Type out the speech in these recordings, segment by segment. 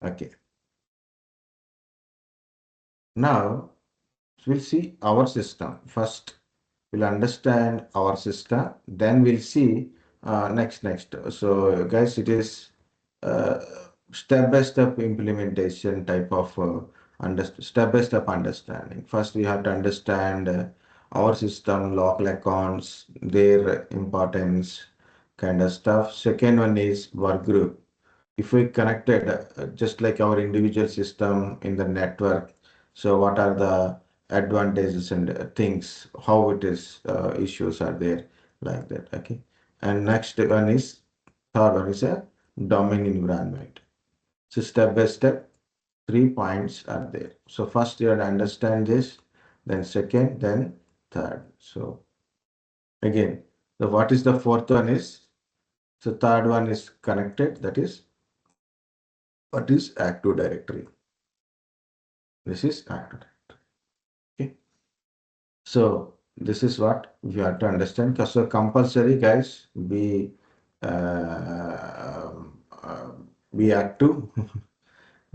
Okay. Now we'll see our system. First, we'll understand our system. Then we'll see next. So guys, it is uh, step-by-step implementation type of step-by-step understanding. First, we have to understand our system, local accounts, their importance, kind of stuff. Second one is work group. If we connected just like our individual system in the network, so what are the advantages and things, how it is, issues are there, like that. Okay. And next one is, third one is a domain environment. So step by step, 3 points are there. So first you have to understand this, then second, then third. So again, the what is the fourth one is, so third one is connected, that is what is Active Directory. This is Active Directory. Okay. So this is what we have to understand. So compulsory, guys, uh, uh, be active.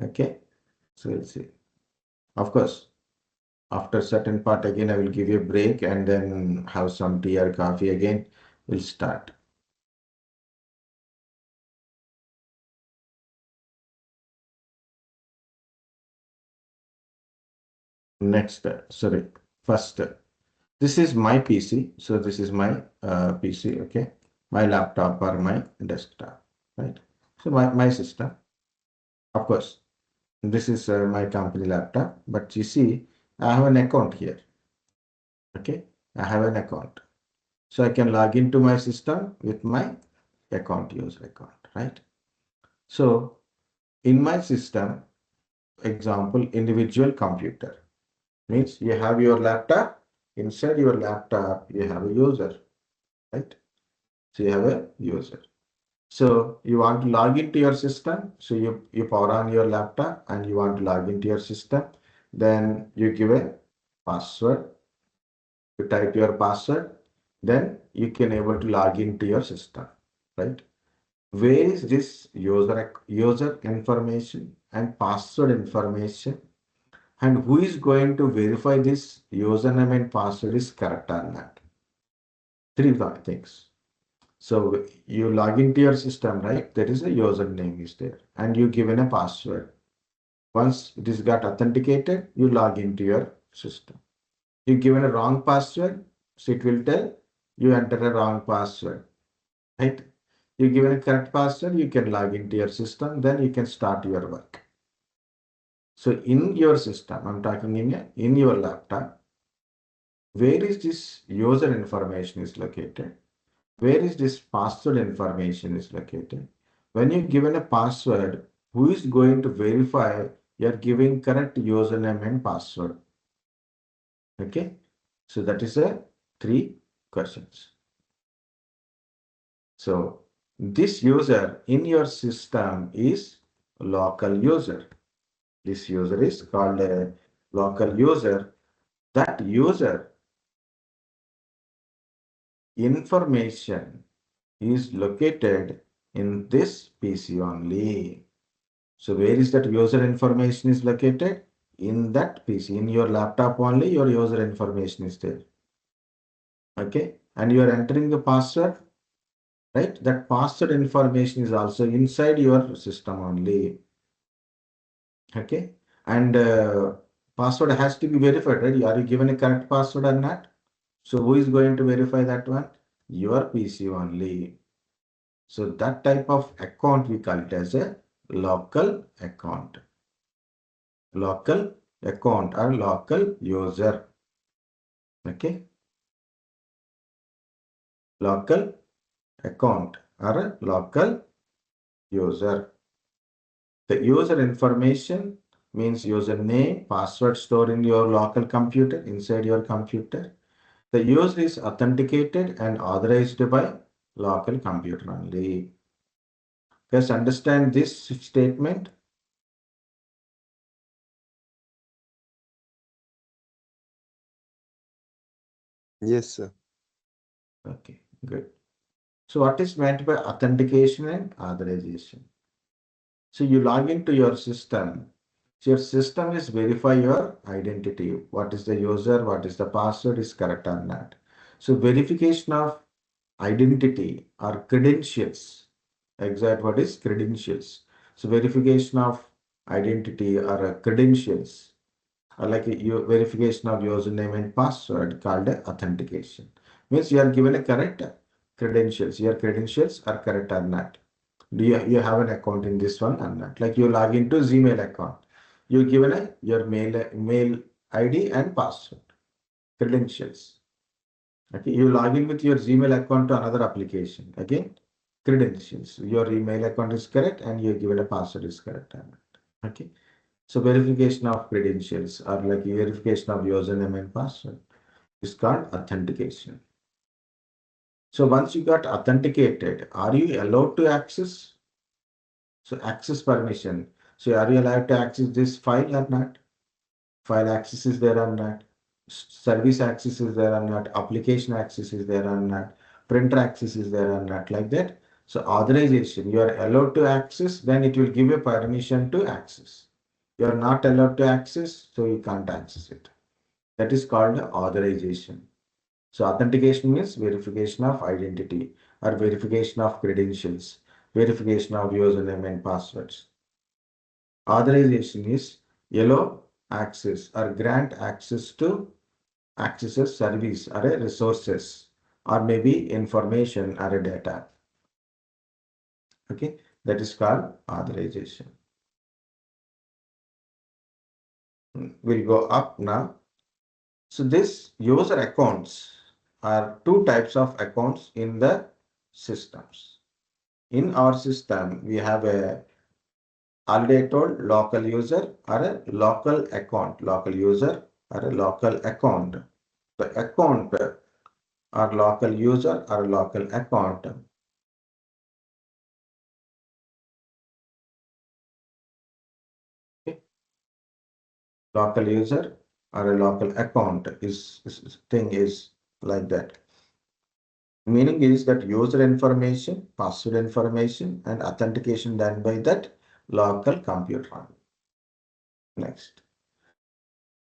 Okay. So we'll see. Of course, after certain part again, I will give you a break and then have some tea or coffee again. We'll start. Next, sorry, first, this is my PC. So this is my PC, okay? My laptop or my desktop, right? So my system, of course, this is my company laptop, but you see, I have an account here, okay? I have an account. So I can log into my system with my account, user account, right? So in my system, example, individual computer means you have your laptop. Inside your laptop, you have a user, right? So you have a user. So you want to log into your system. So you power on your laptop and you want to log into your system. Then you give a password. You type your password. Then you can able to log into your system, right? Where is this user information and password information? And who is going to verify this username and password is correct or not? Three things. So you log into your system, right? There is a username is there and you given a password. Once it is got authenticated, you log into your system. You given a wrong password, so it will tell you enter a wrong password, right? You given a correct password, you can log into your system, then you can start your work. So in your system, I'm talking in your laptop, where is this user information is located? Where is this password information is located? When you given a password, who is going to verify you're giving correct username and password? Okay, so that is a three questions. So this user in your system is local user. This user is called a local user. That user information is located in this PC only. So where is that user information is located? In that PC, in your laptop only, your user information is there. Okay. And you are entering the password, right? That password information is also inside your system only. Okay. And password has to be verified, right? Are you given a correct password or not? So who is going to verify that one? Your PC only. So that type of account we call it as a local account. Local account or local user. Okay. Local account or a local user. The user information means username, password stored in your local computer, inside your computer. The user is authenticated and authorized by local computer only. Just understand this statement. Yes, sir. Okay, good. So what is meant by authentication and authorization? So you log into your system. So your system is verify your identity. What is the user, what is the password is correct or not. So verification of identity or credentials. Exact what is credentials. So verification of identity or credentials like your verification of username and password called authentication. Means you are given a correct credentials. Your credentials are correct or not. Do you have an account in this one or not? Like you log into Gmail account. You given your mail ID and password credentials. Okay, you log in with your Gmail account to another application. Again, credentials. Your email account is correct and you given a password is correct or not. Okay. So verification of credentials or like verification of username and password is called authentication. So once you got authenticated, are you allowed to access? So access permission. So are you allowed to access this file or not? File access is there or not? Service access is there or not? Application access is there or not? Printer access is there or not? Like that. So authorization, you are allowed to access, then it will give you permission to access. You are not allowed to access, so you can't access it. That is called authorization. So authentication means verification of identity or verification of credentials, verification of username and passwords. Authorization is allow access or grant access to accesses service or a resources or maybe information or a data. Okay, that is called authorization. We'll go up now. So this user accounts are two types of accounts in the systems. In our system, we have a already told local user or a local account, local user or a local account. The account or local user or local account. Okay. Local user or a local account is thing is like that. Meaning is that user information, password information, and authentication done by that local computer. Next.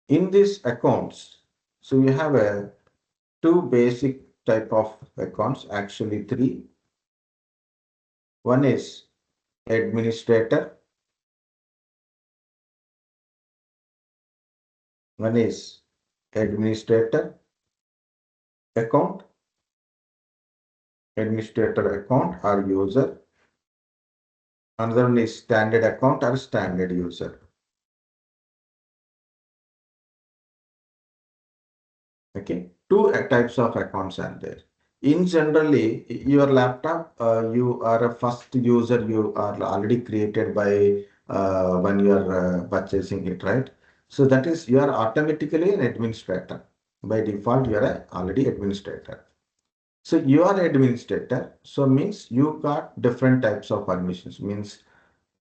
In these accounts, so we have a two basic type of accounts, actually three. One is administrator, one is administrator account, administrator account or user. Another one is standard account or standard user. Okay, two types of accounts are there. In generally, your laptop, you are a first user, you are already created by when you are purchasing it, right? So that is, you are automatically an administrator. By default, you are already administrator. So you are administrator, so means you got different types of permissions, means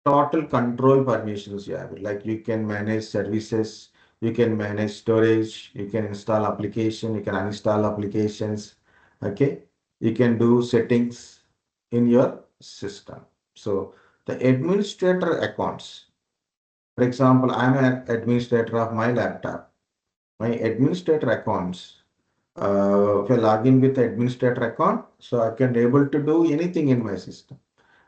total control permissions you have. Like you can manage services, you can manage storage, you can install application, you can uninstall applications. Okay, you can do settings in your system. So the administrator accounts, for example, I'm an administrator of my laptop. My administrator accounts, if I log in with the administrator account, so I can able to do anything in my system.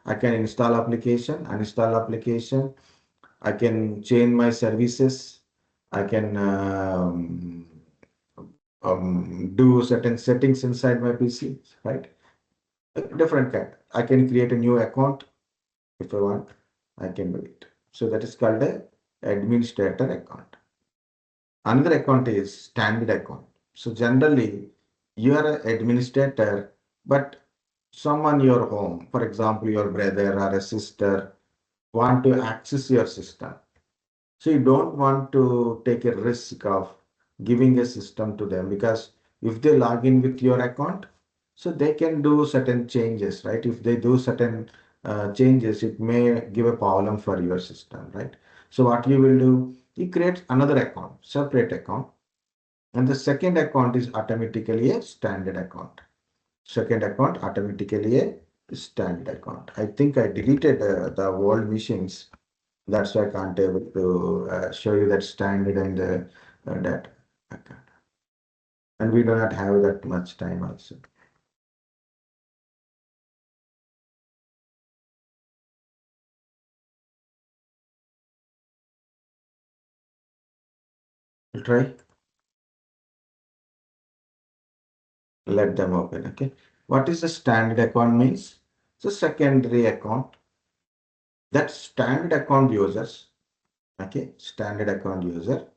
I can install application, uninstall application. I can change my services. I can do certain settings inside my PC, right? Different kind. I can create a new account if I want. I can do it. So that is called a administrator account. Another account is standard account. So generally, you are an administrator, but someone your home, for example, your brother or a sister, want to access your system. So you don't want to take a risk of giving a system to them because if they log in with your account, so they can do certain changes, right? If they do certain changes, it may give a problem for your system, right? So what you will do, you create another account, separate account, and the second account is automatically a standard account. Second account automatically a Standard account. I think I deleted the old machines. That's why I can't able to show you that standard and that account. And we do not have that much time also. We'll try. Let them open. Okay. What is the standard account means? It's a secondary account. That standard account users, okay, standard account user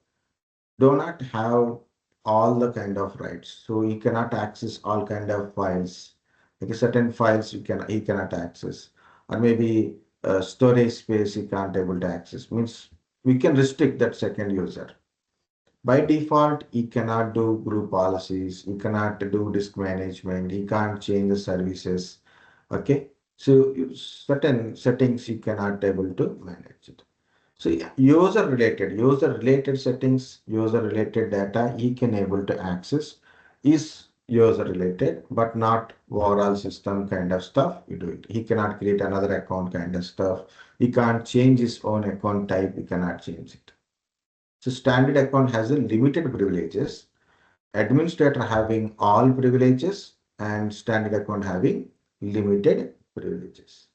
do not have all the kind of rights. So he cannot access all kind of files. Like certain files he cannot access, or maybe storage space he can't able to access. Means we can restrict that second user. By default, he cannot do group policies, he cannot do disk management, he can't change the services. Okay, so certain settings he cannot able to manage it. So yeah, user related settings, user related data he can able to access is user related, but not overall system kind of stuff. You do it. He cannot create another account kind of stuff. He can't change his own account type. He cannot change it. So standard account has a limited privileges. Administrator having all privileges and standard account having limited privileges.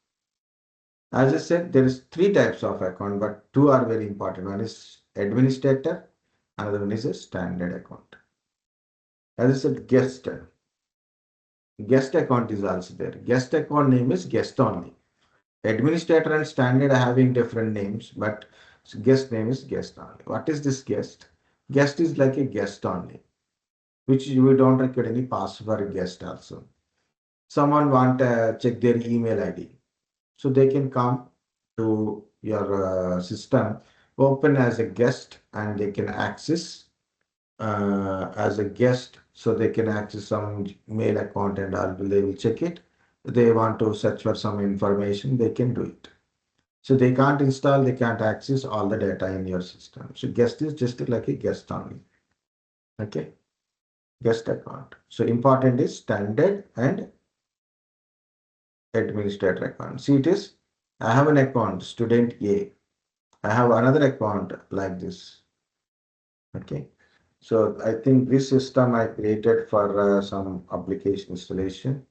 As I said, there is three types of account, but two are very important. One is administrator, another one is a standard account. As I said, guest account is also there. Guest account name is guest only. Administrator and standard are having different names, but guest name is guest only. What is this guest? Guest is like a guest only, which you don't require any password for a guest also. Someone want to check their email ID. So they can come to your system, open as a guest, and they can access as a guest. So they can access some mail account and all. They will check it. They want to search for some information, they can do it. So they can't install, they can't access all the data in your system. So guest is just like a guest only. Okay, guest account. So important is standard and administrator account. See, it is, I have an account, student A. I have another account like this. Okay. So I think this system I created for some application installation,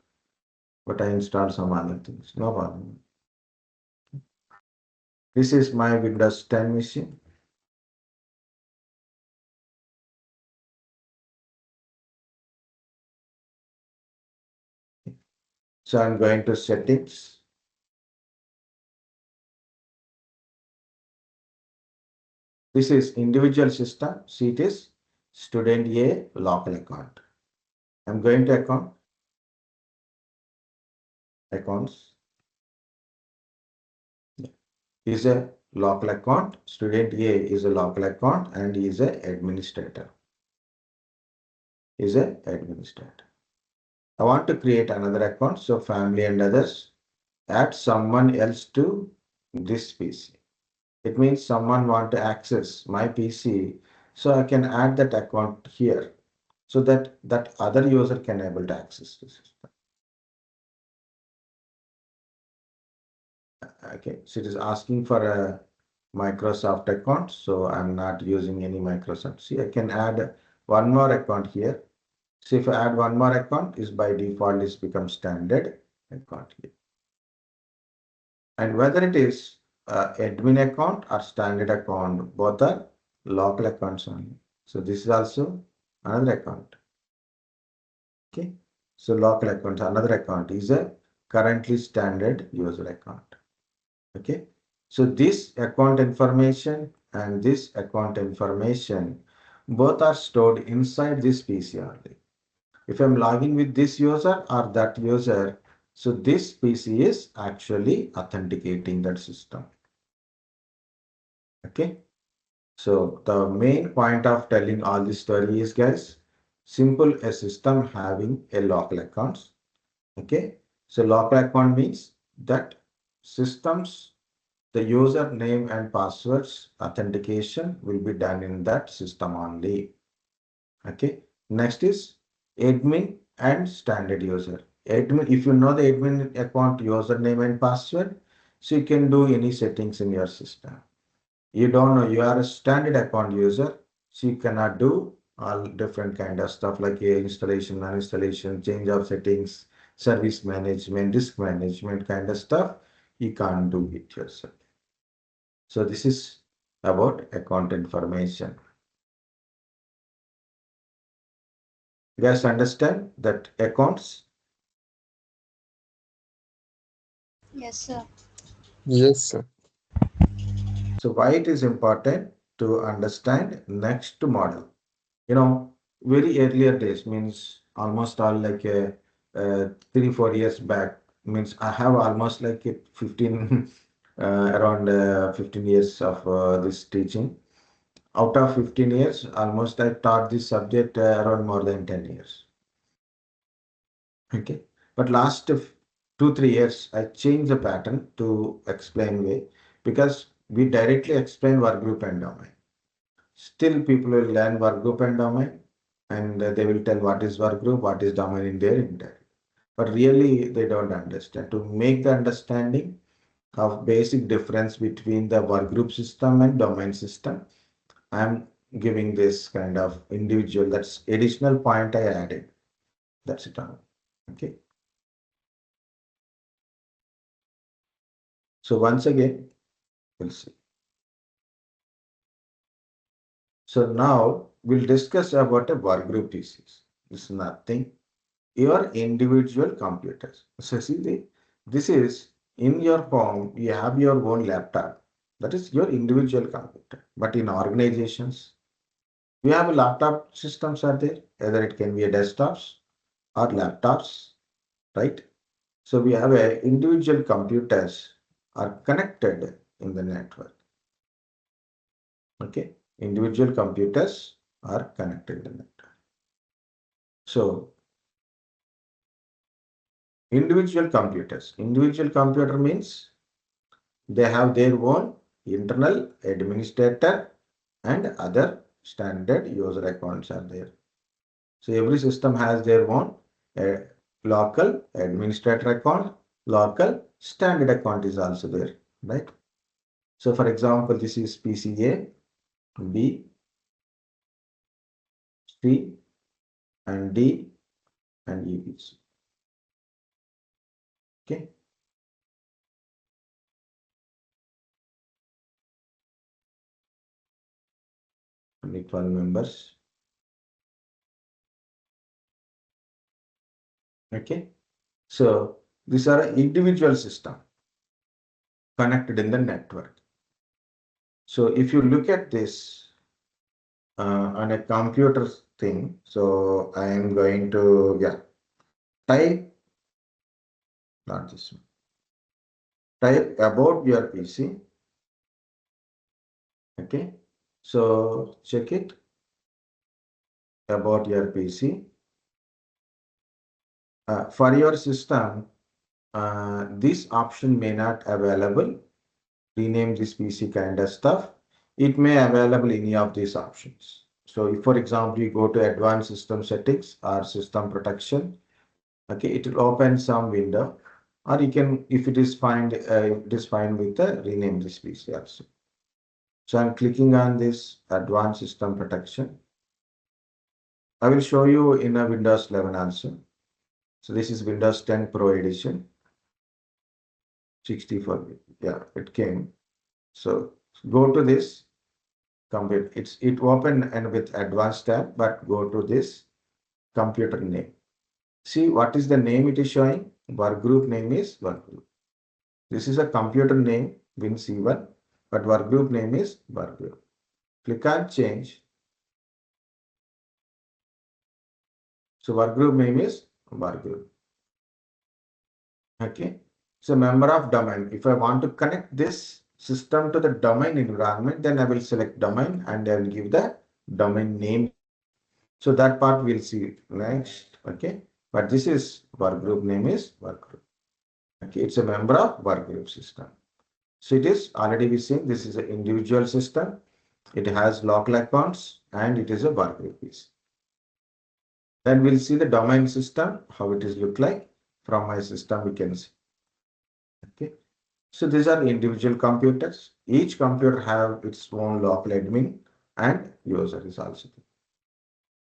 but I installed some other things. No problem. This is my Windows 10 machine. So I'm going to settings. This is individual system. See, it is student A local account. I'm going to accounts. Is a local account. Student A is a local account and he is a administrator. Is a administrator. I want to create another account. So family and others, add someone else to this PC. It means someone want to access my PC. So I can add that account here so that that other user can able to access the system. Okay, so it is asking for a Microsoft account. So I'm not using any Microsoft. See, I can add one more account here. So if I add one more account, is by default is become standard account here. And whether it is admin account or standard account, both are local accounts only. So this is also another account. Okay. So local account, another account is a currently standard user account. Okay. So this account information and this account information, both are stored inside this PC only. If I'm logging with this user or that user, so this PC is actually authenticating that system. Okay. So the main point of telling all this story is, guys, simple a system having a local accounts. Okay. So local account means that systems, the user name and passwords authentication will be done in that system only. Okay. Next is admin and standard user. admin, if you know the admin account username and password, so you can do any settings in your system. You don't know, you are a standard account user, so you cannot do all different kind of stuff like installation, uninstallation, change of settings, service management, disk management kind of stuff. You can't do it yourself. So this is about account information. You guys understand that accounts? Yes, sir. Yes, sir. So why it is important to understand next model? You know, very earlier days means almost all like 3 4 years back means I have almost like 15 around 15 years of this teaching. Out of 15 years, almost I taught this subject around more than 10 years. Okay. But last 2 3 years, I changed the pattern to explain way because we directly explain work group and domain. Still, people will learn work group and domain, and they will tell what is work group, what is domain in their indirect. But really, they don't understand. To make the understanding of basic difference between the work group system and domain system, I'm giving this kind of individual. That's additional point I added. That's it. Okay. So once again, we'll see. So now we'll discuss about a workgroup PCs. It's nothing. Your individual computers. So see, this is in your home, you have your own laptop. That is your individual computer. But in organizations, we have a laptop systems are there. Either it can be a desktops or laptops, right? So we have a individual computers are connected in the network. Okay, individual computers are connected in the network. So individual computer means they have their own internal administrator and other standard user accounts are there. So every system has their own local administrator account, local standard account is also there, right? So for example, this is PCA, B, C, and D, and EBC. Okay. Only 12 members. Okay. So these are individual system connected in the network. So if you look at this on a computer thing, so I am going to, yeah, type, not this one, type about your PC. Okay. So check it about your PC. For your system, this option may not available. Rename this PC kind of stuff. It may available any of these options. So if, for example, you go to advanced system settings or system protection, okay, it will open some window, or you can, if it is fine with the rename this PC also. So I'm clicking on this advanced system protection. I will show you in a Windows 11 also. So this is Windows 10 Pro Edition, 64. Yeah, it came. So go to this. Complete. It open and with advanced tab, but go to this computer name. See what is the name it is showing? Work group name is work group. This is a computer name Win C1, but work group name is work group. Click on change. So work group name is work group. Okay. So member of domain. If I want to connect this system to the domain environment, then I will select domain and I will give the domain name. So that part we'll see next. Okay. But this is work group name is work group. Okay. It's a member of work group system. So it is already we seen this is an individual system. It has local accounts and it is a work group piece. Then we'll see the domain system, how it is look like. from my system we can see. Okay. So these are individual computers. Each computer have its own local admin and user is also there.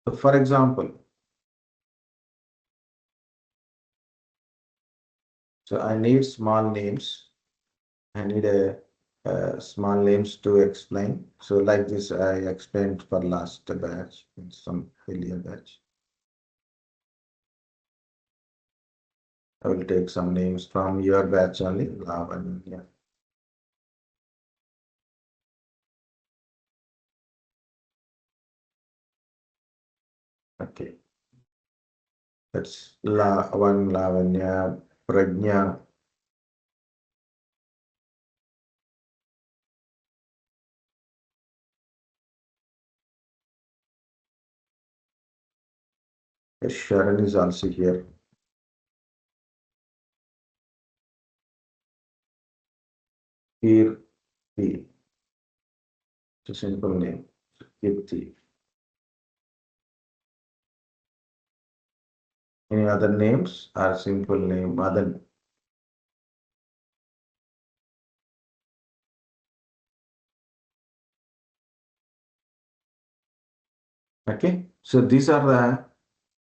So for example, so I need small names. I need a small names to explain. So like this, I explained for last batch, in some earlier batch. I will take some names from your batch only. Lavanya. Okay. That's one Lavanya, Prajna. Sharon is also here. Kirti. It's a simple name. Kirti. Any other names or simple name? Other. Okay. So these are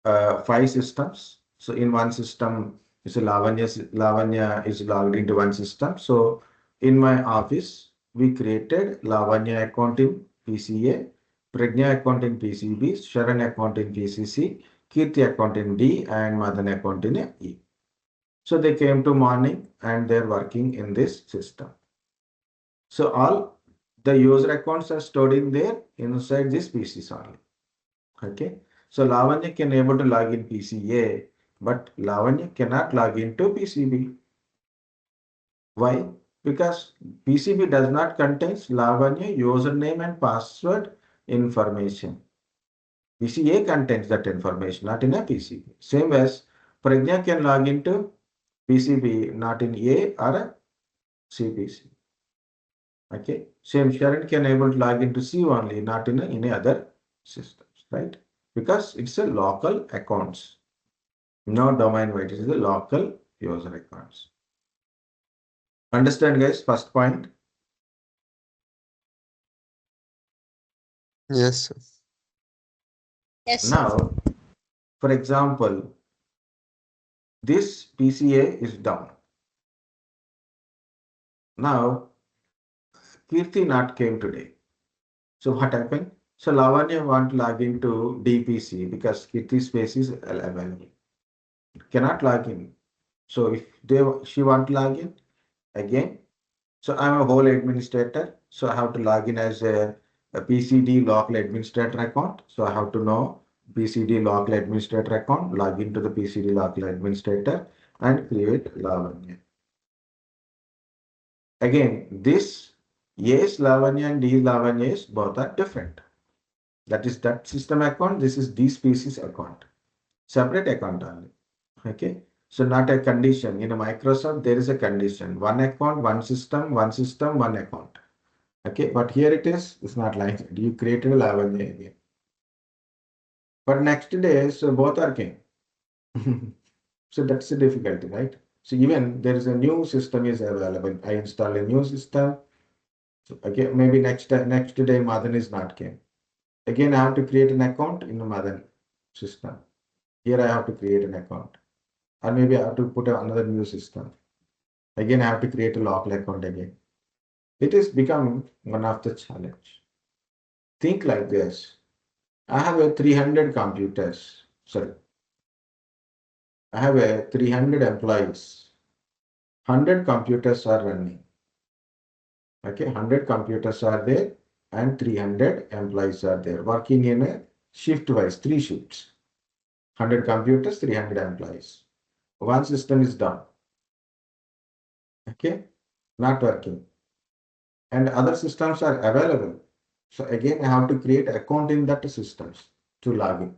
the 5 systems. So in one system, is Lavanya is logged into one system. So in my office, we created Lavanya account in PCA, Pragna account in PCB, Sharan account in PCC, Kirti account in D, and Madan account in E. So they came to morning and they're working in this system. So all the user accounts are stored in there inside this PCs only. Okay. So Lavanya can able to log in PCA, but Lavanya cannot log into PCB. Why? Because PCB does not contain Lavanya username and password information. PCA contains that information, not in a PCB. Same as Pragna can log into PCB, not in A or a CPC. Okay. Same Sharon can able to log into C only, not in any other systems, right? Because it's a local accounts. No domain wide, it is the local user accounts. Understand, guys? First point. Yes, sir. Yes, sir. Now, for example, this PCA is down. Now, Kirti not came today. So what happened? So Lavanya want to log into DPC because Kirti space is available. Cannot log in. So if she want to log in again, so I'm a whole administrator. So I have to log in as a PCD local administrator account. So I have to know PCD local administrator account, log into the PCD local administrator and create Lavanya. Again, this yes Lavanya and D Lavanya both are different. That is that system account. This is D species account. Separate account only. Okay. So not a condition. In a Microsoft, there is a condition. One account, one system, one account. Okay, but here it's not like that. You created a Lavanya again. But next day, so both are came. So that's the difficulty, right? So even there is a new system is available. I install a new system. So okay, maybe next day Madan is not came. Again, I have to create an account in the Madan system. Here I have to create an account. Or maybe I have to put another new system. Again, I have to create a local account again. It is become one of the challenge. Think like this. I have a 300 computers. Sorry, I have a 300 employees. 100 computers are running. Okay, 100 computers are there and 300 employees are there working in a shift wise, 3 shifts. 100 computers, 300 employees. One system is done. Okay, not working. And other systems are available. So again, I have to create account in that systems to log in.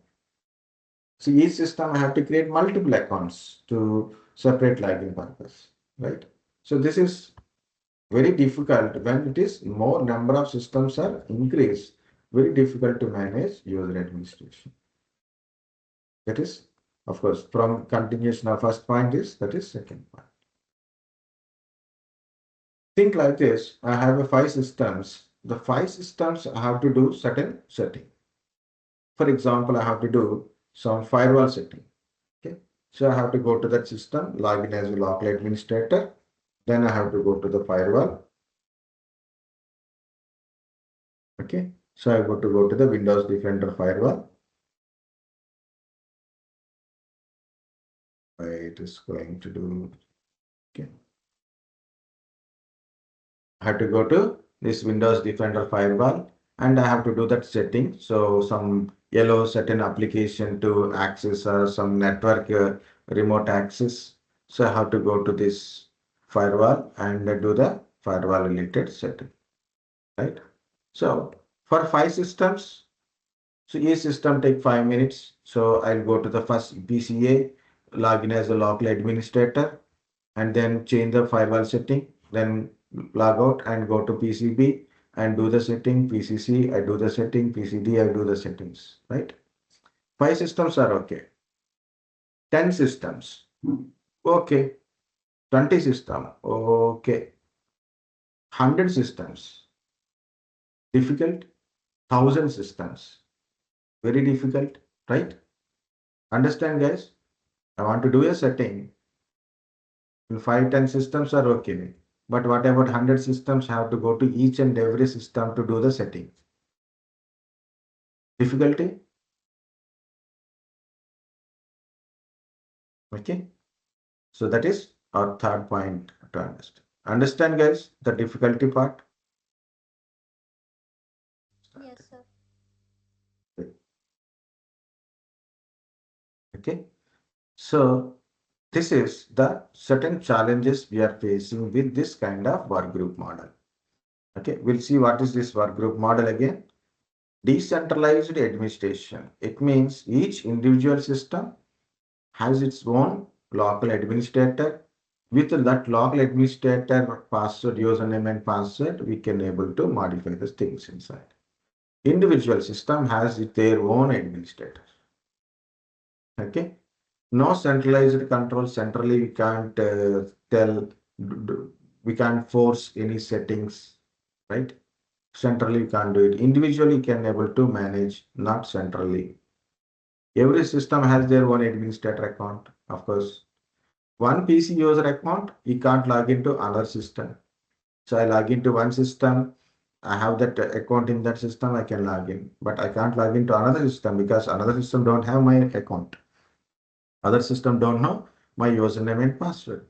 So each system I have to create multiple accounts to separate login purpose, right? So this is very difficult when it is more number of systems are increased, very difficult to manage user administration. That is Of course, from continuation of first point is, that is second point. Think like this, I have a 5 systems. The 5 systems I have to do certain setting. For example, I have to do some firewall setting. Okay. So I have to go to that system, log in as a local administrator. Then I have to go to the firewall. Okay. So I got to go to the Windows Defender firewall. It is going to do. Okay. I have to go to this Windows Defender firewall and I have to do that setting. So some yellow certain application to access or some network remote access. So I have to go to this firewall and do the firewall related setting, right? So for 5 systems, so each system take 5 minutes. So I'll go to the first PCA, log in as a local administrator, and then change the firewall setting, then log out and go to PCB and do the setting, PCC, I do the setting, PCD, I do the settings, right? 5 systems are okay. 10 systems, okay. 20 system, okay. 100 systems, difficult. 1,000 systems, very difficult, right? Understand, guys? I want to do a setting. 5, 10 systems are okay. But what about 100 systems? Have to go to each and every system to do the setting. Difficulty? Okay. So that is our third point to understand. Understand, guys, the difficulty part? Yes, sir. Okay. So this is the certain challenges we are facing with this kind of work group model. Okay. We'll see what is this work group model again. Decentralized administration. It means each individual system has its own local administrator. With that local administrator password, username and password, we can able to modify the things inside. Individual system has their own administrator. Okay. No centralized control. Centrally, we can't tell, we can't force any settings, right? Centrally, we can't do it. Individually, can able to manage, not centrally. Every system has their own administrator account, of course. One PC user account, you can't log into another system. So I log into one system, I have that account in that system, I can log in. But I can't log into another system because another system don't have my account. Other system don't know my username and password.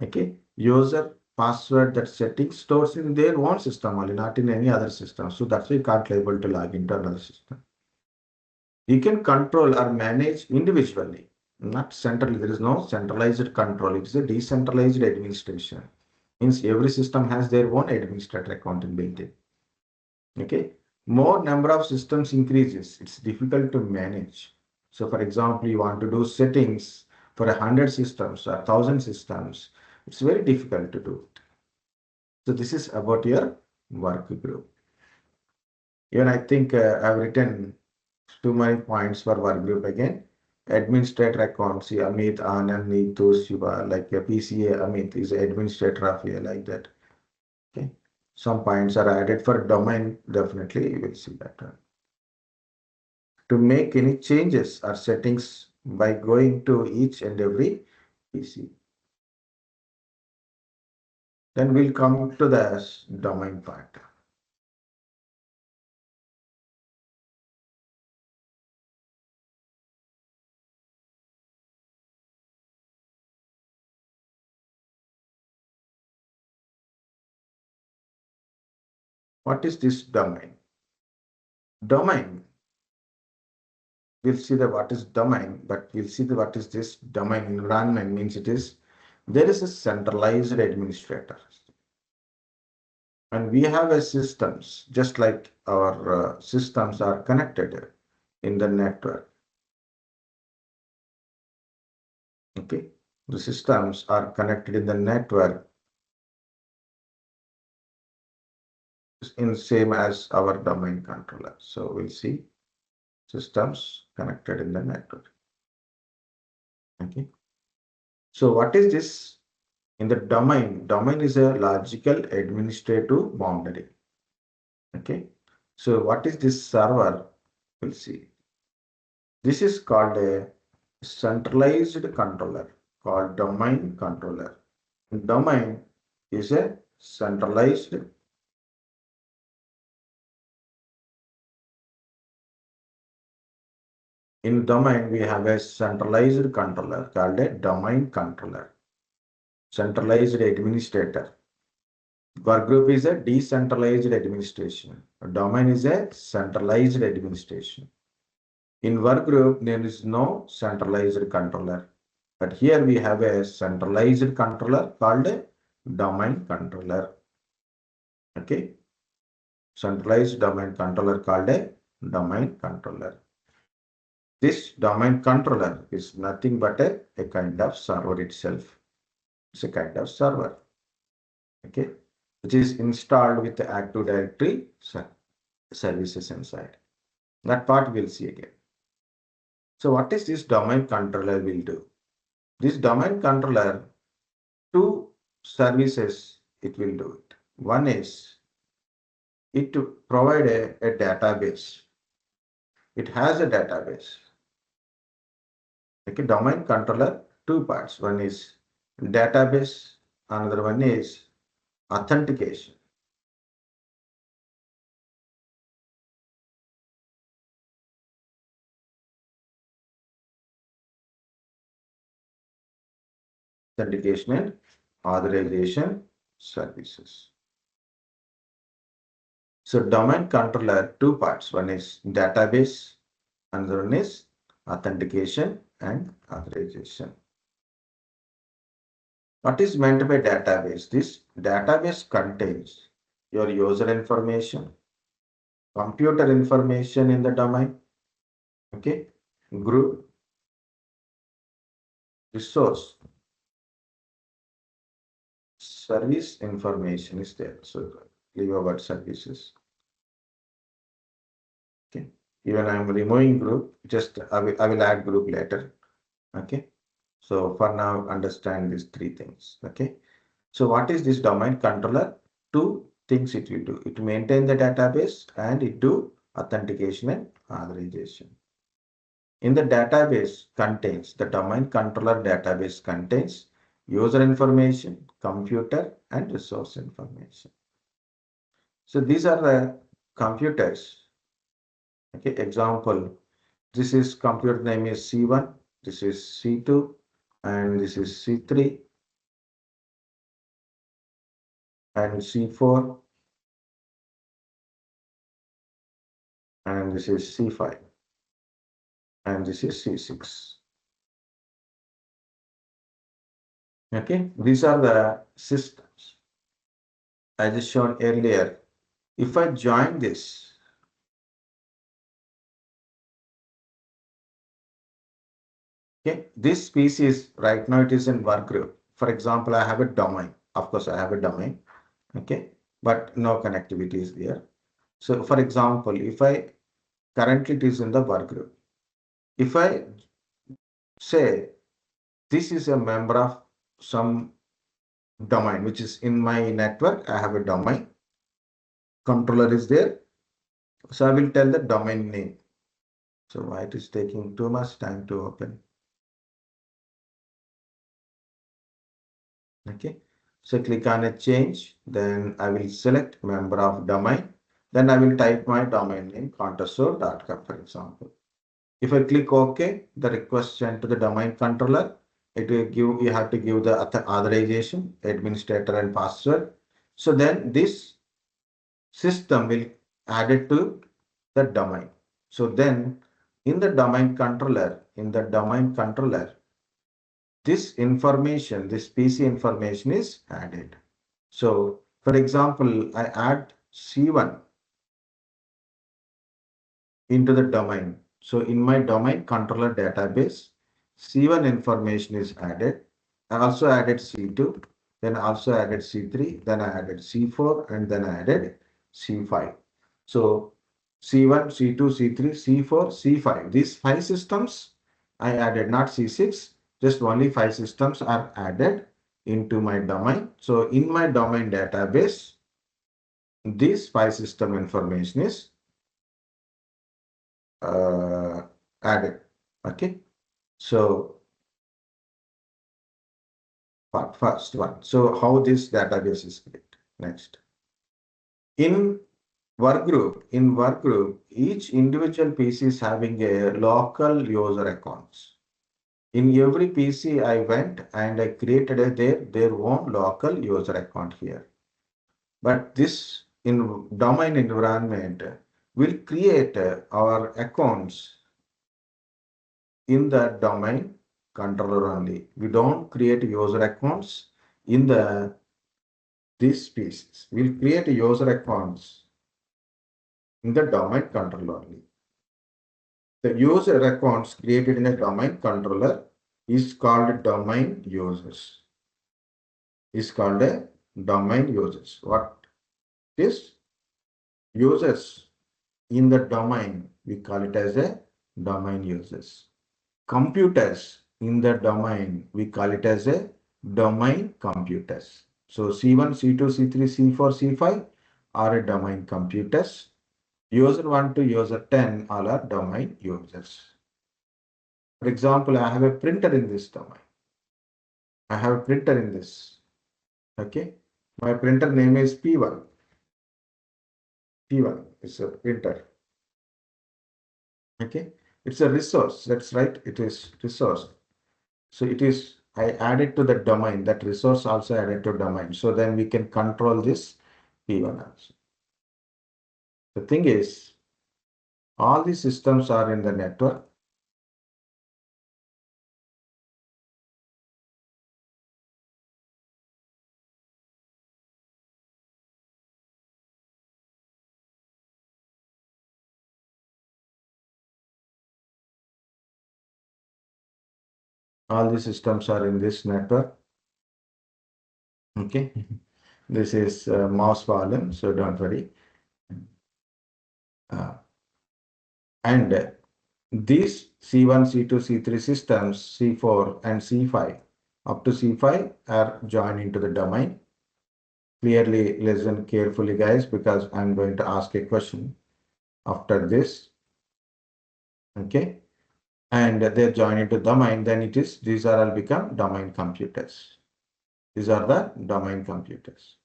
Okay, user password, that setting stores in their own system only, not in any other system. So that's why you can't able to log into another system. You can control or manage individually, not centrally. There is no centralized control. It is a decentralized administration. Means every system has their own administrator account built in. Okay. More number of systems increases, it's difficult to manage. So for example, you want to do settings for 100 systems or 1,000 systems. It's very difficult to do it. So this is about your work group. Even I think I've written too many points for work group again. Administrator account, see Amit, Anand, Neetu, Shiva, like a PCA, Amit is administrator of here, like that. Okay. Some points are added for domain, definitely you will see that. To make any changes or settings by going to each and every PC. Then we'll come to the domain part. What is this domain? Domain. We'll see the what is domain, but we'll see the what is this domain environment means it is there is a centralized administrator. And we have a systems, just like our systems are connected in the network. Okay, the systems are connected in the network in same as our domain controller. So we'll see systems connected in the network. Okay. So what is this? In the domain, domain is a logical administrative boundary. Okay. So what is this server? We'll see. This is called a centralized controller called domain controller. Domain is a centralized. In domain, we have a centralized controller called a domain controller, centralized administrator. Workgroup is a decentralized administration. A domain is a centralized administration. In workgroup, there is no centralized controller. But here we have a centralized controller called a domain controller. Okay. Centralized domain controller called a domain controller. This domain controller is nothing but a kind of server itself. It's a kind of server. Okay. Which is installed with the Active Directory services inside. That part we'll see again. So what is this domain controller will do? This domain controller, two services it will do it. One is it to provide a database. It has a database. Okay, domain controller, two parts. One is database, another one is authentication. Authentication and authorization services. So domain controller, two parts. One is database, another one is authentication and authorization. What is meant by database? This database contains your user information, computer information in the domain, okay, group, resource, service information is there. So leave about services. Okay. Even I am removing group, just I will add group later. Okay. So for now, understand these three things. Okay. So what is this domain controller? Two things it will do. It maintain the database and it do authentication and authorization. In the database contains, the domain controller database contains user information, computer and resource information. So these are the computers. Okay, example, this is computer name is C1, this is C2, and this is C3, and C4, and this is C5, and this is C6. Okay, these are the systems. I just shown earlier. If I join this, okay, this species right now it is in work group. For example, I have a domain. Of course, I have a domain. Okay, but no connectivity is there. So, for example, if I currently it is in the work group. If I say this is a member of some domain which is in my network, I have a domain controller is there. So I will tell the domain name. So why it is taking too much time to open? Okay. So click on a change. Then I will select member of domain. Then I will type my domain name contestore.com, for example. If I click OK, the request sent to the domain controller, it will give, you have to give the authorization, administrator and password. So then this system will add it to the domain. So then in the domain controller, this information, this PC information is added. So for example, I add C1 into the domain. So in my domain controller database, C1 information is added. I also added C2, then I also added C3, then I added C4, and then I added C5. So C1, C2, C3, C4, C5. These five systems I added, not C6. Just only 5 systems are added into my domain. So in my domain database, this 5 system information is added. Okay. So first one. So how this database is created. Next. In workgroup, each individual PC is having a local user accounts. In every PC, I went and I created their own local user account here. But this in domain environment will create our accounts in the domain controller only. We don't create user accounts in these pieces. We'll create user accounts in the domain controller only. The user accounts created in a domain controller is called domain users. Is called a domain users. What is users in the domain? We call it as a domain users. Computers in the domain, we call it as a domain computers. So C1, C2, C3, C4, C5 are a domain computers. User 1 to user 10 all are domain users. For example, I have a printer in this domain. I have a printer in this. Okay. My printer name is P1. P1 is a printer. Okay. It's a resource. That's right. It is resource. So it is, I added to the domain, that resource also added to domain. So then we can control this P1 also. The thing is, all these systems are in the network. All these systems are in this network. Okay. This is mouse volume, so don't worry. And these C1, C2, C3 systems, C4 and C5, up to C5 are joined into the domain. Clearly listen carefully, guys, because I'm going to ask a question after this. Okay. And they're joined into domain, then it is, these are all become domain computers. These are the domain computers.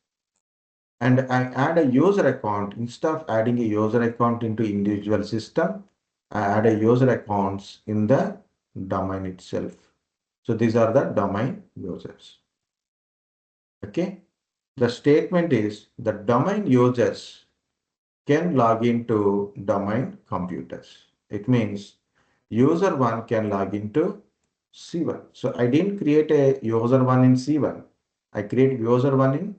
And I add a user account. Instead of adding a user account into individual system, I add a user accounts in the domain itself. So these are the domain users. Okay. The statement is the domain users can log into domain computers. It means user 1 can log into C1. So I didn't create a user 1 in C1. I create user 1 in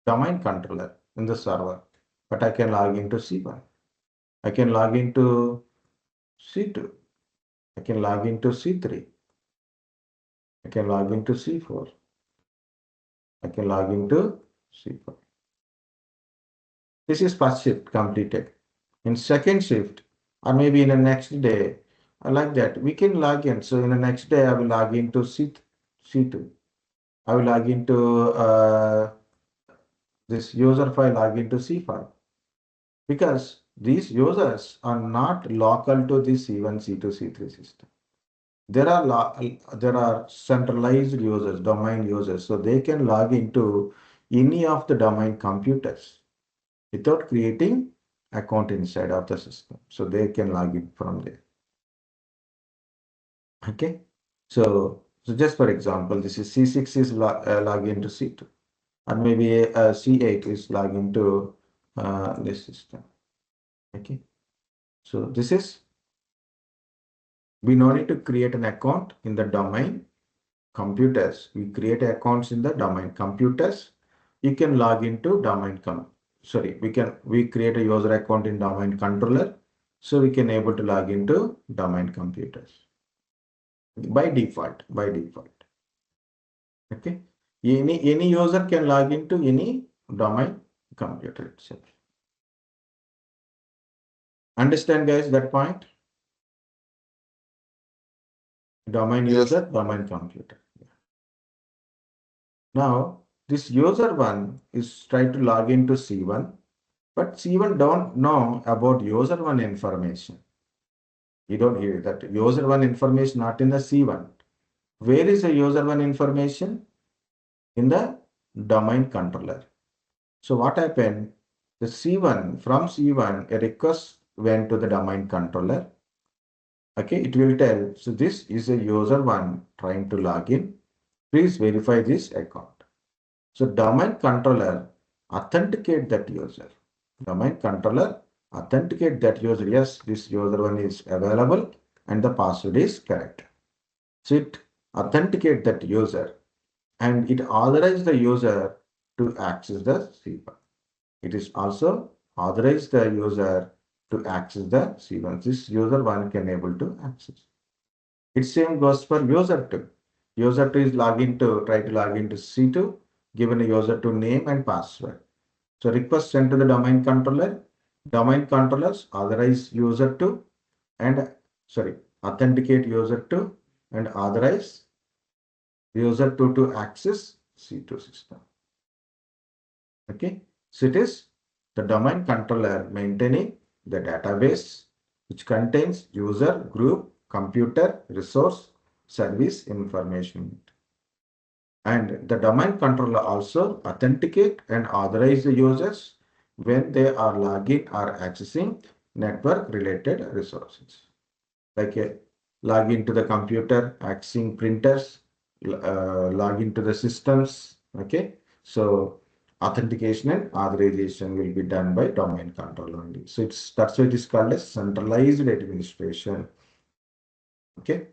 domain controller in the server, but I can log into C1. I can log into C2. I can log into C3. I can log into C4. I can log into C4. This is first shift completed. In second shift, or maybe in the next day, I like that, we can log in. So in the next day, I will log into C2. I will log into this user file, log into C5. Because these users are not local to the C1, C2, C3 system. There are centralized users, domain users, so they can log into any of the domain computers without creating account inside of the system. So they can log in from there. Okay. So just for example, this is C6 is log into C2, or maybe C8 is log into this system. Okay. So this is, we no need to create an account in the domain computers. We create accounts in the domain computers. You can log into domain we create a user account in domain controller. So we can able to log into domain computers by default. Okay. Any user can log into any domain computer itself. Understand, guys, that point? Domain Yes. user, domain computer. Now, this user one is trying to log into C1, but C1 don't know about user one information. You don't hear that user one information not in the C1. Where is the user one information? In the domain controller. So what happened? The C1, from C1, a request went to the domain controller. Okay, it will tell, so this is a user one trying to log in. Please verify this account. So domain controller authenticate that user. Domain controller authenticate that user. Yes, this user one is available and the password is correct. So it authenticate that user and it authorize the user to access the C1. It is also authorize the user to access the C1. This user one can able to access. It same goes for user 2. User 2 is try to log into C2, given a user 2 name and password. So request sent to the domain controller. Domain controllers authorize user 2 and authenticate user 2 and authorize user 2 to access C2 system. Okay, so it is the domain controller maintaining the database which contains user, group, computer, resource, service information. And the domain controller also authenticate and authorize the users when they are logging or accessing network related resources. Like log into the computer, accessing printers, log into the systems. Okay, so authentication and authorization will be done by domain controller only. So that's why it is called as centralized administration. Okay.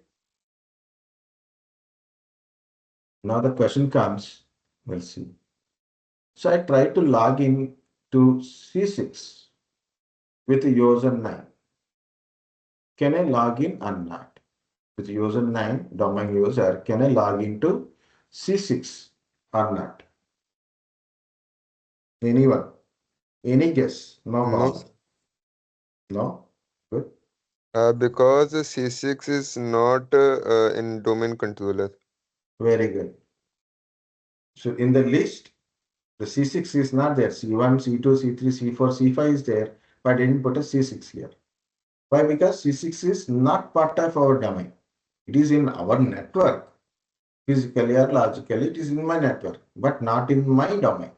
Now the question comes, we'll see. So I try to log in to C6 with user 9. Can I log in or not? With user 9, domain user, can I log into C6 or not? Anyone? Any guess? No No, problem. No? Good. because C6 is not in domain controller. Very good. So in the list, the C6 is not there. C1, C2, C3, C4, C5 is there, but I didn't put a C6 here. Why? Because C6 is not part of our domain. It is in our network. Physically or logically, it is in my network, but not in my domain.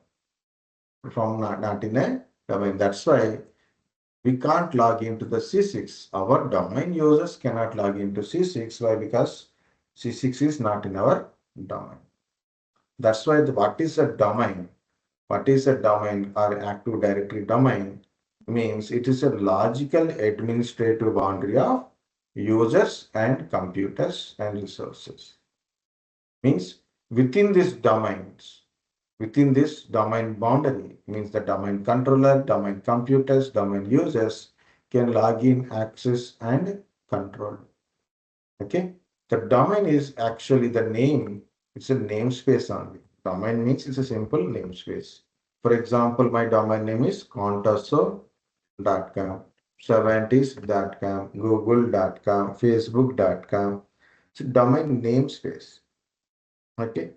From not in a domain. That's why we can't log into the C6. Our domain users cannot log into C6. Why? Because C6 is not in our domain. That's why what is a domain? What is a domain or active directory domain? Means it is a logical administrative boundary of users and computers and resources. Means within this domain boundary, means the domain controller, domain computers, domain users can log in, access and control. Okay, the domain is actually the name. It's a namespace only. Domain means it's a simple namespace. For example, my domain name is contasso.com, 70s.com, google.com, facebook.com. It's a domain namespace. Okay,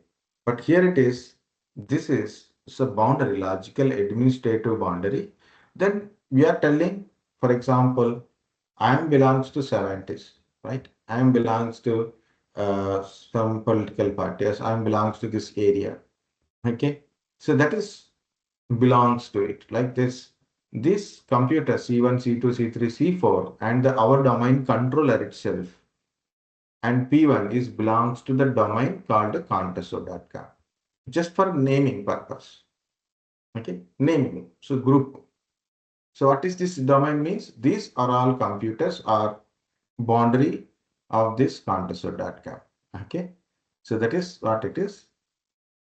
but here it is. This is a boundary, logical administrative boundary. Then we are telling, for example, I am belongs to 70s, right? I am belongs to some political parties. I am belongs to this area. Okay, so that is belongs to it like this. This computer C1, C2, C3, C4, and our domain controller itself and P1 is belongs to the domain called contesto.com just for naming purpose. Okay, naming. So group. So what is this domain means? These are all computers or boundary of this contesto.com. Okay, so that is what it is.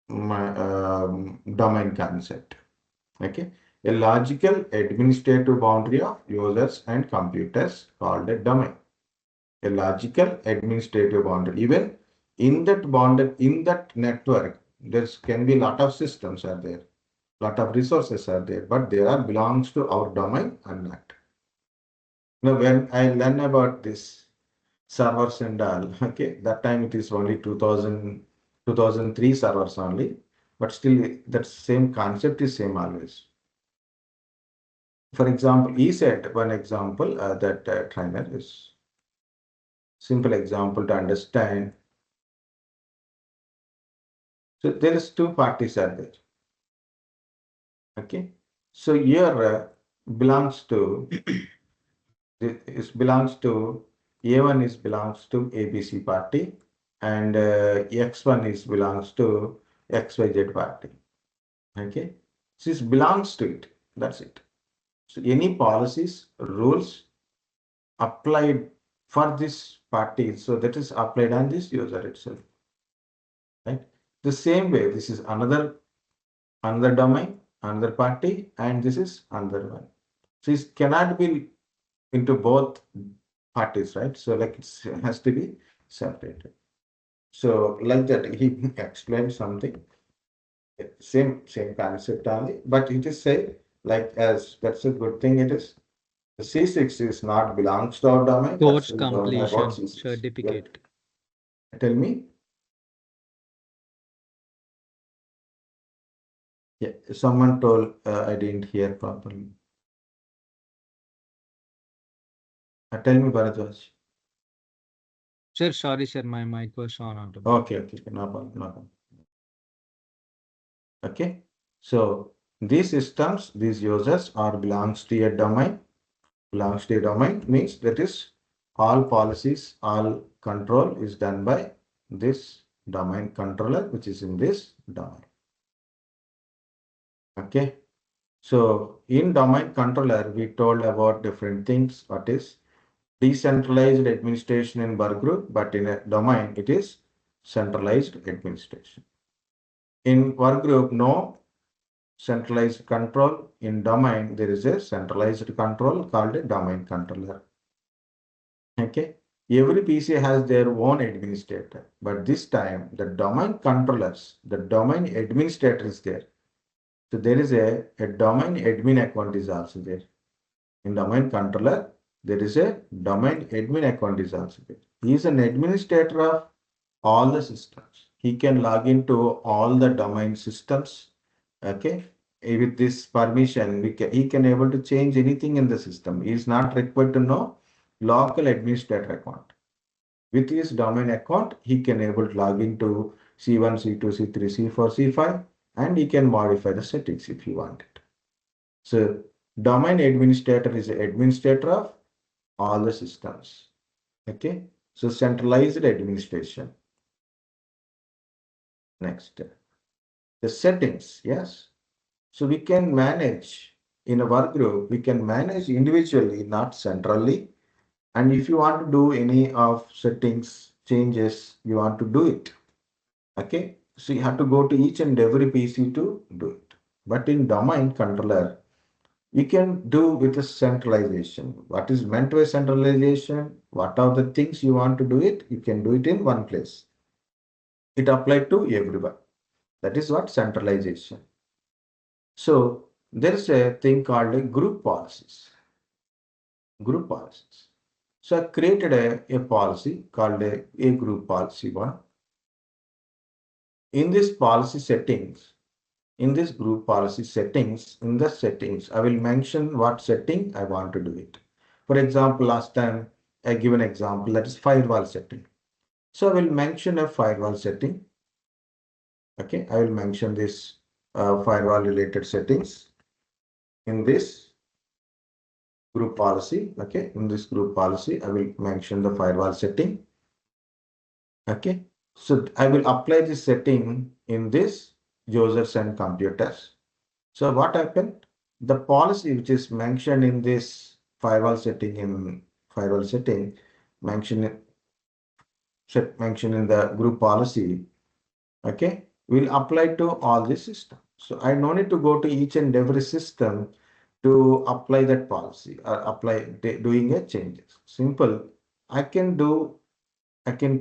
My domain concept. Okay, a logical administrative boundary of users and computers called a domain. A logical administrative boundary. Even in that boundary, in that network, there can be a lot of systems are there, lot of resources are there, but they are belongs to our domain or not. Now, when I learn about this servers and all. Okay, that time it is only 2003 servers only, but still that same concept is same always. For example, he said one example that trainer is simple example to understand. So there is two parties are there. Okay, so here belongs to this belongs to A1 is belongs to ABC party, and X1 is belongs to XYZ party. Okay, so this belongs to it. That's it. So any policies, rules applied for this party, so that is applied on this user itself. Right. The same way, this is another domain, another party, and this is another one. So it cannot be into both parties, right? So like it has to be separated. So like that, he explained something. Same concept only, but it is say like as that's a good thing. It is the C6 is not belongs to our domain. That's Course we don't know about completion C6. Yeah. certificate. Tell me. Yeah, someone told I didn't hear properly. Tell me, Bharadwaj. Sir, sorry, sir, my mic was on automatic. Okay, no problem, no problem. Okay, so these systems, these users are belongs to a domain. Belongs to a domain means that is all policies, all control is done by this domain controller, which is in this domain. Okay, so in domain controller, we told about different things. What is decentralized administration in Workgroup, but in a domain, it is centralized administration. In Workgroup, no centralized control. In domain, there is a centralized control called a domain controller. Okay, every PC has their own administrator, but this time the domain controllers, the domain administrator is there. So there is a domain admin account is also there. In domain controller, there is a domain admin account is also there. He is an administrator of all the systems. He can log into all the domain systems. Okay, with this permission, he can able to change anything in the system. He is not required to know local administrator account. With his domain account, he can able to log into C1, C2, C3, C4, C5, and he can modify the settings if he want it. So domain administrator is the administrator of all the systems. Okay, so centralized administration. Next, the settings. Yes, so we can manage in a work group. We can manage individually, not centrally. And if you want to do any of settings changes, you want to do it. Okay, so you have to go to each and every PC to do it. But in domain controller, we can do with a centralization. What is meant by centralization? What are the things you want to do it? You can do it in one place. It applied to everyone. That is what centralization. So there is a thing called a group policies. Group policies. So I created a policy called a group policy one. In this policy settings, in this group policy settings, in the settings, I will mention what setting I want to do it. For example, last time I give an example that is firewall setting. So I will mention a firewall setting. Okay, I will mention this firewall related settings in this group policy. Okay, in this group policy, I will mention the firewall setting. Okay, so I will apply this setting in this users and computers. So what happened? The policy which is mentioned in this firewall setting mentioned in the group policy, okay, will apply to all the system. So I no need to go to each and every system to apply that policy or apply doing a changes. Simple. I can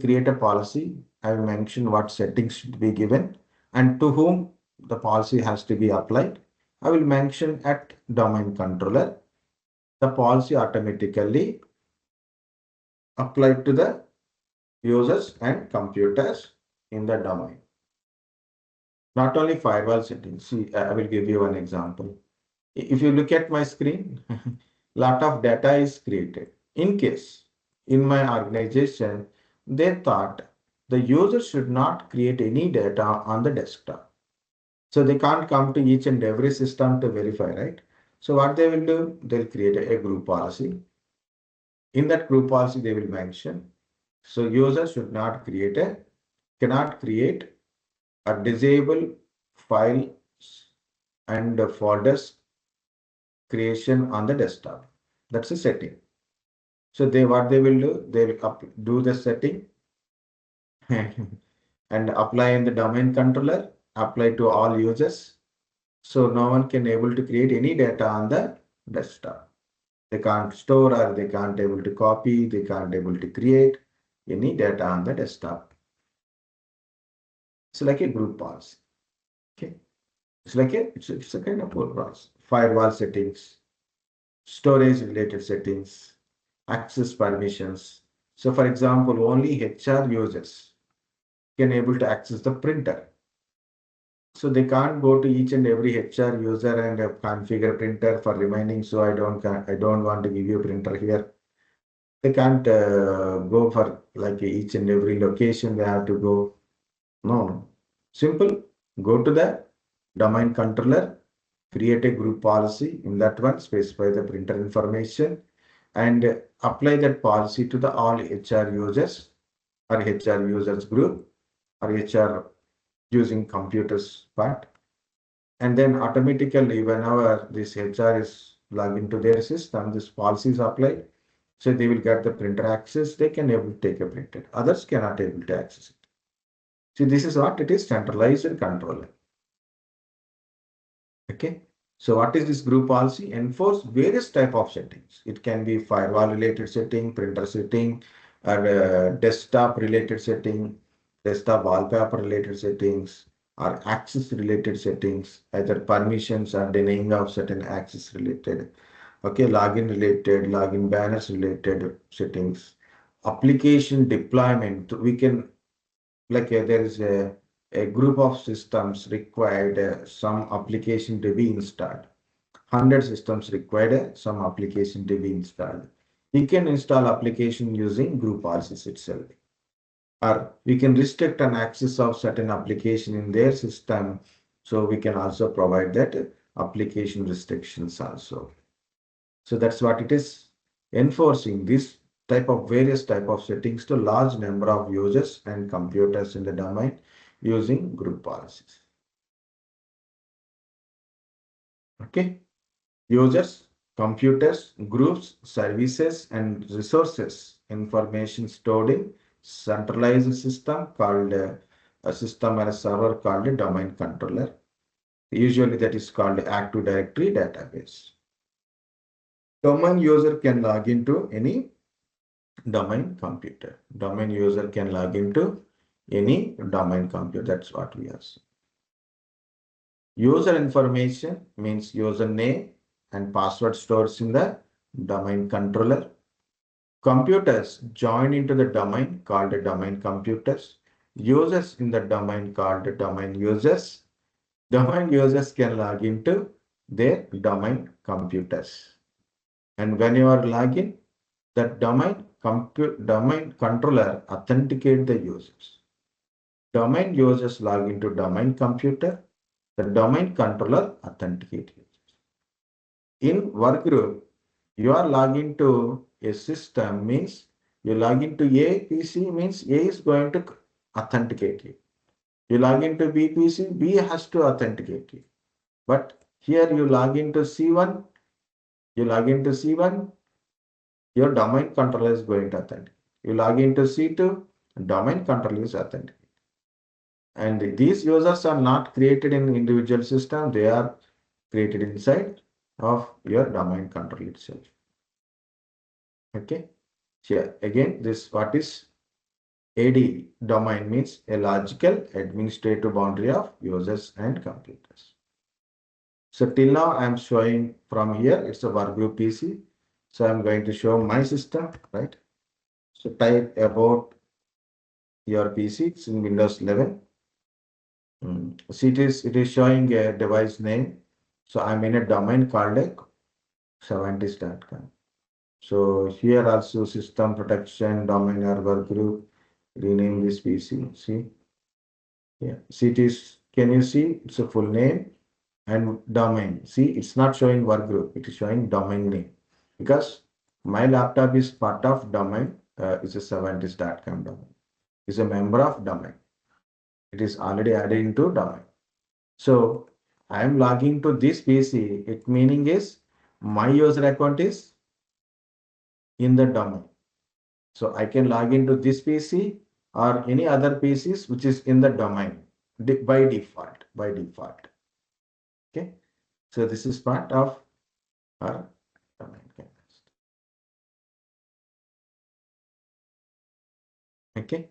create a policy. I will mention what settings should be given and to whom the policy has to be applied. I will mention at domain controller. The policy automatically applied to the users and computers in the domain. Not only firewall settings. See, I will give you one example. If you look at my screen, lot of data is created. In case in my organization, they thought the user should not create any data on the desktop. So they can't come to each and every system to verify, right? So what they will do, they'll create a group policy. In that group policy, they will mention, so user should not cannot create or disable files and folders creation on the desktop. That's a setting. So what they will do, they will do the setting and apply in the domain controller, apply to all users. So no one can able to create any data on the desktop. They can't store or they can't able to copy, they can't able to create any data on the desktop. It's like a group policy. Okay. It's a kind of group policy. Firewall settings, storage related settings, access permissions. So for example, only HR users can able to access the printer. So they can't go to each and every HR user and configure printer for remaining. So I don't want to give you a printer here. They can't go for like each and every location they have to go. No. Simple. Go to the domain controller, create a group policy. In that one, specify the printer information and apply that policy to the all HR users or HR users group or HR using computers part. And then automatically, whenever this HR is logged into their system, this policy is applied. So they will get the printer access. They can able to take a printer. Others cannot able to access it. See, this is what it is, centralized control. Okay. So what is this group policy? Enforce various type of settings. It can be firewall related setting, printer setting, or desktop related setting, desktop wallpaper related settings, or access related settings, either permissions or denying of certain access related. Okay, login related, login banners related settings, application deployment. We can there is a group of systems required some application to be installed. 100 systems required some application to be installed. You can install application using group policies itself. Or we can restrict an access of certain application in their system. So we can also provide that application restrictions also. So that's what it is, enforcing this type of various type of settings to large number of users and computers in the domain using group policies. Okay. Users, computers, groups, services, and resources information stored in centralized system called a system or a server called a domain controller. Usually that is called Active Directory database. Domain user can log into any domain computer. Domain user can log into any domain computer. That's what we are saying. User information means username and password stores in the domain controller. Computers join into the domain called domain computers. Users in the domain called domain users. Domain users can log into their domain computers. And when you are logging, that domain controller authenticate the users. Domain users log into domain computer. The domain controller authenticate users. In workgroup, you are logging to a system means you log into A PC means A is going to authenticate you. You log into B PC, B has to authenticate you. But here you log into C1, your domain controller is going to authenticate. You log into C2, domain controller is authenticate. And these users are not created in individual system, they are created inside of your domain controller itself. Okay. Here again, this what is AD domain means a logical administrative boundary of users and computers. So till now I am showing from here, it's a workgroup PC. So I'm going to show my system, right? So type about your PC. It's in Windows 11. See, it is showing a device name. So I'm in a domain called a 70s.com. So here also system protection, domain or work group, rename this PC. See, yeah. See, can you see it's a full name and domain. See, it's not showing work group, it is showing domain name because my laptop is part of domain, it's a 70s.com domain. It's a member of domain. It is already added into domain. So I am logging to this PC. It meaning is my user account is in the domain. So I can log into this PC or any other PCs which is in the domain by default. By default. Okay. So this is part of our domain. Okay.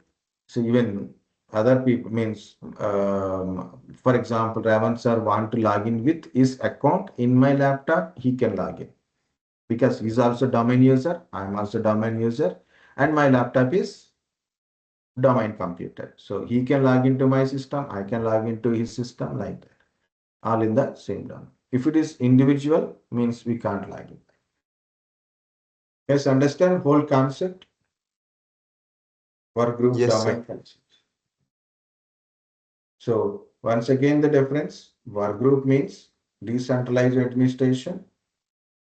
So even other people means, for example, Ravan sir want to log in with his account in my laptop, he can log in because he's also domain user. I'm also domain user and my laptop is domain computer. So he can log into my system. I can log into his system like that, all in the same domain. If it is individual means we can't log in. Yes, understand whole concept for group Yes, sir. domain concept. So once again, the difference, workgroup means decentralized administration,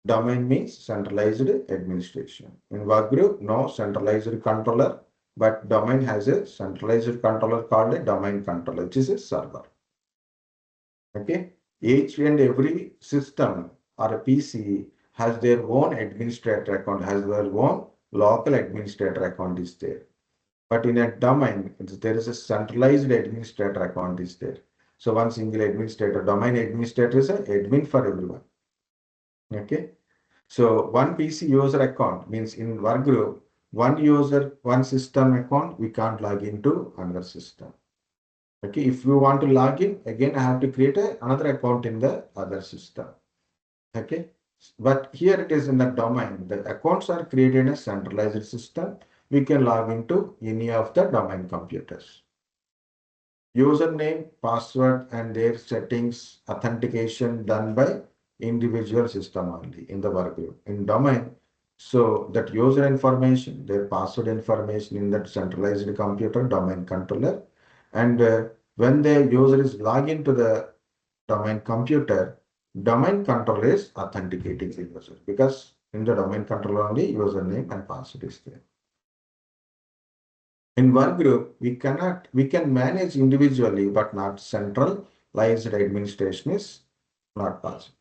domain means centralized administration. In workgroup, no centralized controller, but domain has a centralized controller called a domain controller, which is a server. Okay, each and every system or a PC has their own administrator account, has their own local administrator account is there. But in a domain, there is a centralized administrator account is there. So one single administrator, domain administrator is an admin for everyone. Okay. So one PC user account means in work group, one user, one system account, we can't log into another system. Okay. If you want to log in, again, I have to create another account in the other system. Okay. But here it is in the domain. The accounts are created in a centralized system. We can log into any of the domain computers. Username, password, and their settings, authentication done by individual system only in the work group. In domain, so that user information, their password information in that centralized computer, domain controller, and when the user is logged into the domain computer, domain controller is authenticating the user because in the domain controller only username and password is there. In one group, we can manage individually, but not centralized administration is not possible.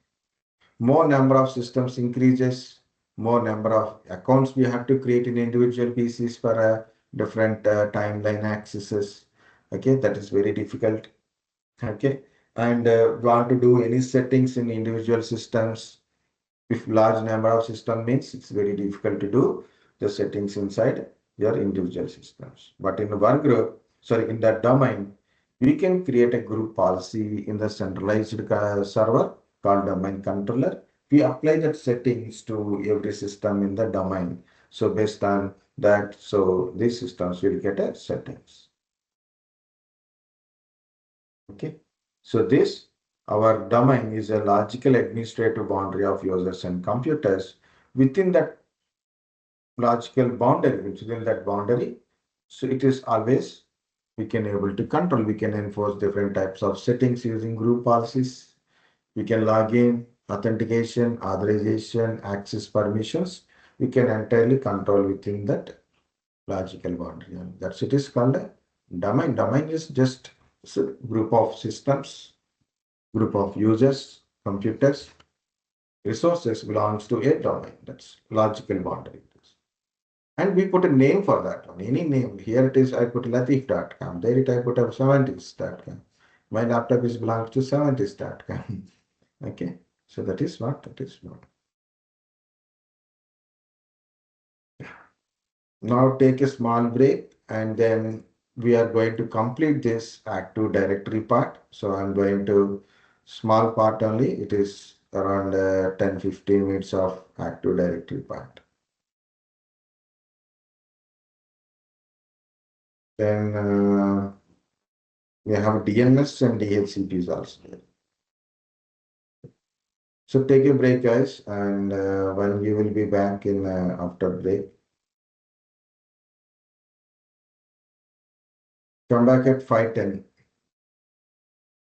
More number of systems increases, more number of accounts we have to create in individual PCs for different timeline accesses. Okay, that is very difficult. Okay, and want to do any settings in individual systems. If large number of system means it's very difficult to do the settings inside your individual systems. But in one group, sorry, in that domain, we can create a group policy in the centralized server called domain controller. We apply that settings to every system in the domain. So based on that, so these systems will get a settings. Okay. So this, our domain is a logical administrative boundary of users and computers. Within that logical boundary, within that boundary, so it is always we can able to control, we can enforce different types of settings using group policies. We can log in, authentication, authorization, access permissions. We can entirely control within that logical boundary. And that's it is called a domain. Domain is just a group of systems, group of users, computers, resources belongs to a domain. That's logical boundary. And we put a name for that one, any name. Here it is, I put latif.com. There it I put a 70s.com. My laptop is belongs to 70s.com. Okay. So that is what that is. Now take a small break and then we are going to complete this Active Directory part. So I'm going to small part only. It is around 10-15 minutes of Active Directory part. Then we have DNS and DHCPs also. So take a break, guys, and when you will be back in after break. Come back at 5:10.